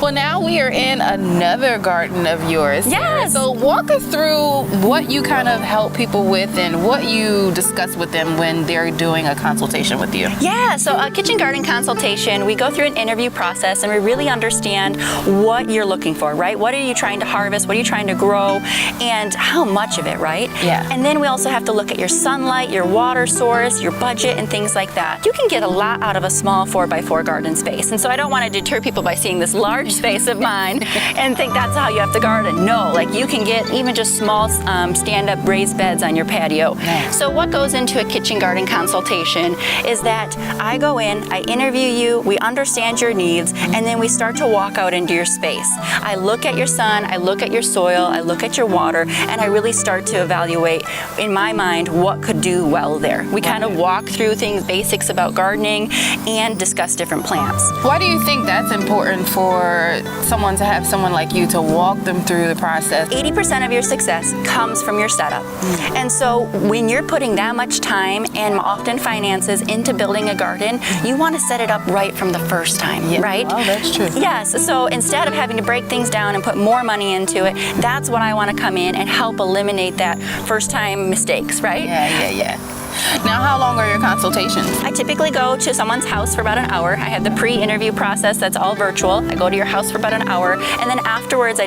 Well, now we are in another garden of yours. Yes. So walk us through what you kind of help people with and what you discuss with them when they're doing a consultation with you. Yeah, so a kitchen garden consultation, we go through an interview process and we really understand what you're looking for, right? What are you trying to harvest? What are you trying to grow? And how much of it, right? Yeah. And then we also have to look at your sunlight, your water source, your budget, and things like that. You can get a lot out of a small 4x4 garden space. And so I don't want to deter people by seeing this large space of mine and think that's how you have to garden. No, like you can get even just small stand-up raised beds on your patio. Nice. So what goes into a kitchen garden consultation is that I go in, I interview you, we understand your needs, and then we start to walk out into your space. I look at your sun, I look at your soil, I look at your water, and I really start to evaluate, in my mind, what could do well there. We kind of walk through things, basics about gardening, and discuss different plants. Why do you think that's important for someone to have someone like you to walk them through the process? 80% of your success comes from your setup. And so when you're putting that much time and often finances into building a garden, you want to set it up right from the first time, right? Oh, that's true. Yes, so instead of having to break things down and put more money into it, that's when I want to come in and help eliminate that first time mistakes, right? Yeah. Now, how long are your consultations? I typically go to someone's house for about an hour. I have the pre-interview process that's all virtual. I go to your house for about an hour, and then afterwards I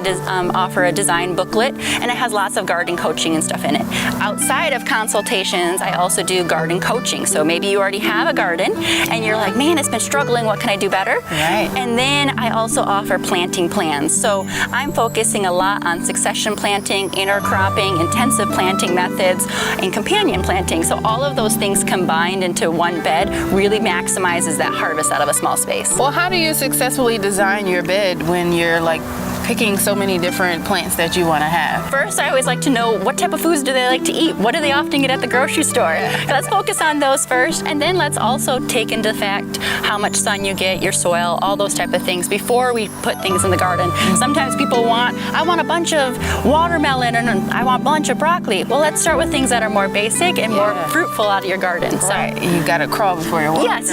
offer a design booklet, and it has lots of garden coaching and stuff in it. Outside of consultations, I also do garden coaching. So maybe you already have a garden, and you're like, man, it's been struggling, what can I do better? Right. And then I also offer planting plans. So I'm focusing a lot on succession planting, intercropping, intensive planting methods, and companion planting. So all of those things combined into one bed really maximizes that harvest out of a small space. Well, how do you successfully design your bed when you're like picking so many different plants that you want to have? First, I always like to know what type of foods do they like to eat? What do they often get at the grocery store? Let's focus on those first, and then let's also take into fact how much sun you get, your soil, all those type of things before we put things in the garden. Sometimes people I want a bunch of watermelon and I want a bunch of broccoli. Well, let's start with things that are more basic and more fruitful out of your garden. So. Right, you gotta crawl before you walk. Yes.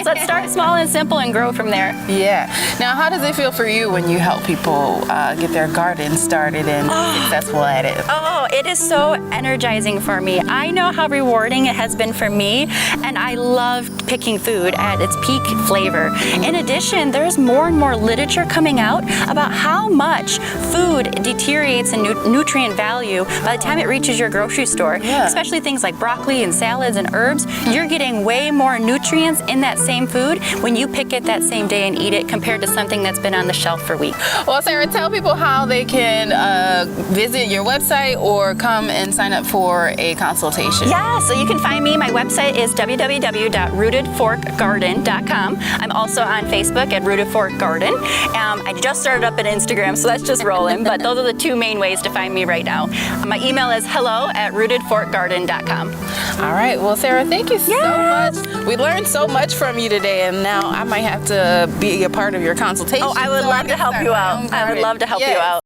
Let's start small and simple and grow from there. Yeah. Now, how does it feel for you when you help people get their garden started and successful at it? Oh, it is so energizing for me. I know how rewarding it has been for me, and I love picking food at its peak flavor. In addition, there's more and more literature coming out about how much food deteriorates in nutrient value by the time it reaches your grocery store, especially things like broccoli and salads and herbs. You're getting way more nutrients in that same food when you pick it that same day and eat it compared to something that's been on the shelf for weeks. Well, Sarah, tell people how they can visit your website or come and sign up for a consultation. Yeah, so you can find me. My website is www.rootedforkgarden.com. I'm also on Facebook at Rooted Fork Garden. I just started up an Instagram, so that's just rolling, but those are the two main ways to find me right now. My email is hello@rootedforkgarden.com. All right. Well, Sarah, thank you so much. We learned so much from you today, and now I might have to be a part of your consultation. Oh, I would love to help you out. I would love to help you out.